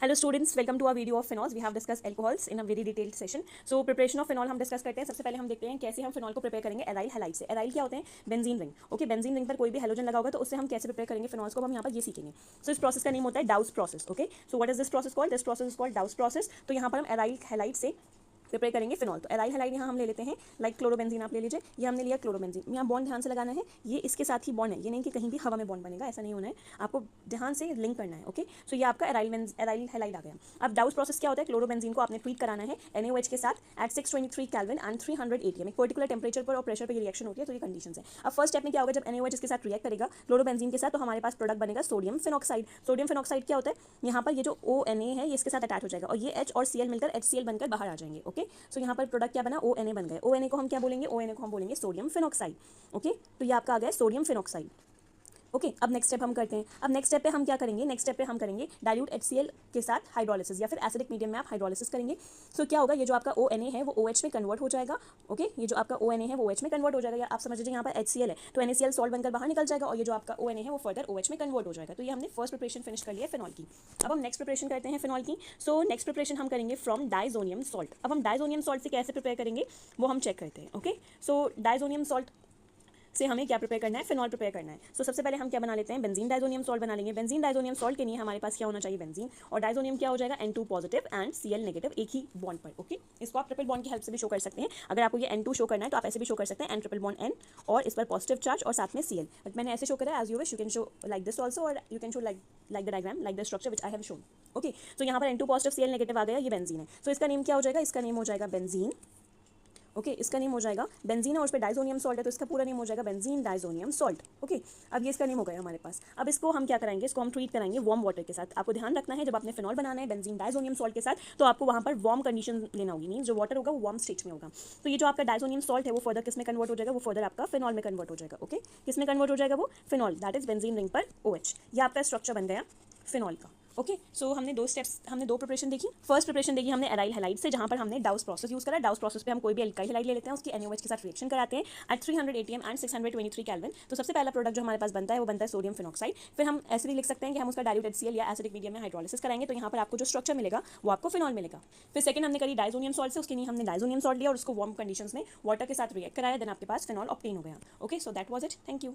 Hello students, welcome to our video of phenols. We have discussed alcohols in a very detailed session. So preparation of phenol हम discuss करते हैं। सबसे पहले हम देखते हैं कैसे हम फिनॉल को प्रिपेयर करेंगे एराइल हैलाइड से। एराइल क्या होते हैं? Benzene ring. Okay, benzene ring पर कोई भी हेलोजन लगा होगा तो उससे हम कैसे प्रिपेयर करेंगे फिनॉल्स को, हम यहाँ पर ये सीखेंगे। सो इस प्रोसेस का नेम होता है डाउस process. Okay, so what is this process called? This process is called डाउस process. तो यहाँ पर हम एराइल हैलाइड से प्रिपेयर करेंगे फिनॉल। तो एराइल हैलाइड यहाँ हम ले लेते हैं, लाइक क्लोरोबेंजीन आप ले लीजिए। ये हमने लिया क्लोरोबेंजीन। यहाँ बॉन्ड ध्यान से लगाना है, ये इसके साथ ही बॉन्ड है, ये नहीं कि कहीं भी हवा में बॉन्ड बनेगा, ऐसा नहीं होना है, आपको ध्यान से लिंक करना है। ओके, सो ये आपका एराइल हैलाइड आ गया। अब डाउस प्रोसेस क्या होता है? क्लोरोबेंजीन को आपने ट्रीट कराना है NaOH के साथ एट 623 केल्विन एंड 300 ATM। एक पर्टिकुलर टेंपरेचर पर और प्रेशर पर ये रिएक्शन होती है, तो ये कंडीशन है। अब फर्स्ट स्टेप में क्या होगा? जब NaOH इसके साथ रिएक्ट करेगा क्लोरोबेंजीन के साथ, तो हमारे पास प्रोडक्ट बनेगा सोडियम फिनॉक्साइड। सोडियम फिनॉक्साइड क्या होता है? यहाँ पर ये जो ONa है ये इसके साथ अटैच हो जाएगा और ये H और Cl मिलकर HCl बनकर बाहर आ जाएंगे। ओके, सो यहाँ पर प्रोडक्ट क्या बना? ONa बन गए। ONa को हम क्या बोलेंगे? ONa को हम बोलेंगे सोडियम फिनॉक्साइड। ओके, तो ये आपका आ गया सोडियम फिनॉक्साइड। ओके, अब नेक्स्ट स्टेप हम करते हैं। अब नेक्स्ट स्टेप पे हम क्या करेंगे? नेक्स्ट स्टेप पे हम करेंगे डाइल्यूट HCl के साथ हाइड्रोलिसिस, या फिर एसिडिक मीडियम में आप हाइड्रोलिसिस करेंगे। सो क्या होगा? ये जो आपका ONa है वो OH में कन्वर्ट हो जाएगा। ओके, ये जो आपका ONa है वो OH में कन्वर्ट हो जाएगा, या आप समझ लीजिए यहाँ पर HCl है तो NaCl सॉल्ट बनकर बाहर निकल जाएगा और ये जो आपका ONa है वो फर्दर OH में कन्वर्ट हो जाएगा। तो ये हमने फर्स्ट प्रिपरेशन फिनिश कर लिया फिनॉल की। अब हम नेक्स्ट प्रिपरेशन करते हैं फिनॉल की। सो नेक्स्ट प्रिपरेशन हम करेंगे फ्रॉम डाइजोनियम सॉल्ट। अब हम डाइजोनियम सॉल्ट से कैसे प्रिपेयर करेंगे वो हम चेक करते हैं। ओके, सो डाइजोनियम सॉल्ट से हमें क्या प्रिपेयर करना है? फिनॉल प्रिपेयर करना है। सो सबसे पहले हम क्या बना लेते हैं? बेंजीन डाइजोनियम सॉल्ट बना लेंगे। बेंजीन डाइजोनियम सॉल्ट के लिए हमारे पास क्या होना चाहिए? बेंजीन, और डाइजोनियम क्या हो जाएगा? N2 positive and Cl negative, एक ही बॉन्ड पर। ओके, इसको आप ट्रिपल बॉन्ड की हेल्प से भी शो कर सकते हैं। अगर आपको ये N2 शो करना है तो आप ऐसे भी शो कर सकते हैं, N ट्रिपल बॉन्ड N और इस पर पॉजिटिव चार्ज और साथ में Cl। बट मैंने ऐसे शो करा है, as you wish, you can show like this also, और you can show like the diagram, like the structure which I have shown. Okay, तो यहाँ पर N2 पॉजिटिव Cl नेगेटिव आ गया, ये बेंजीन है। तो इसका नेम क्या हो जाएगा? इसका नेम हो जाएगा बेंजीन। ओके, इसका नेम हो जाएगा बेंजीन, और उस पर डाइजोनियम सॉल्ट है तो इसका पूरा नेम हो जाएगा बेंजीन डाइजोनियम सॉल्ट। ओके, अब ये इसका नेम हो गया हमारे पास। अब इसको हम क्या कराएंगे? इसको हम ट्रीट कराएंगे वार्म वाटर के साथ। आपको ध्यान रखना है, जब आपने फिनॉल बनाना है बेंजीन डाइजोनियम सॉल्ट के साथ, तो आपको वहाँ पर वार्म कंडीशन लेना होगी, मीन जो वाटर होगा वो वार्म स्टेट में होगा। तो ये जो आपका डाइजोनियम सॉल्ट है वो फर्दर किस में कन्वर्ट हो जाएगा? वो फर्दर आपका फिनॉल में कन्वर्ट हो जाएगा। ओके, किस में कन्वर्ट हो जाएगा? वो phenol, that is benzene ring पर OH। ये आपका स्ट्रक्चर बन गया फिनॉल का। ओके, सो हमने दो प्रिपरेशन देखी। फर्स्ट प्रिपरेशन देखी हमने एराइल हैलाइड से, जहाँ पर हमने डाउस प्रोसेस यूज करा। डाउस प्रोसेस पे हम कोई भी एल्काइल हैलाइड ले लेते हैं, उसकी NaOH के साथ रिएक्शन कराते हैं एट 300 ATM एंड 623 केल्विन। तो सबसे पहला प्रोडक्ट जो हमारे पास बनता है वो बनता है सोडियम फिनॉक्साइड। फिर हम ऐसे भी लिख सकते हैं कि हम उसका डाइल्यूट HCl या एसिडिक मीडियम में हाइड्रोलिसिस कराएंगे, तो यहाँ पर आपको जो स्ट्रक्चर मिलेगा वो आपको फिनॉल मिलेगा। फिर सेकंड हमने करी डाइजोनियम सॉल्ट से, उसके लिए हमने डाइजोनियम सॉल्ट लिया और उसको वार्म कंडीशंस में वाटर के साथ रिएक्ट कराया, देन आपके पास फिनॉल ऑब्टेन हो गया। Okay, so that was it. Thank you.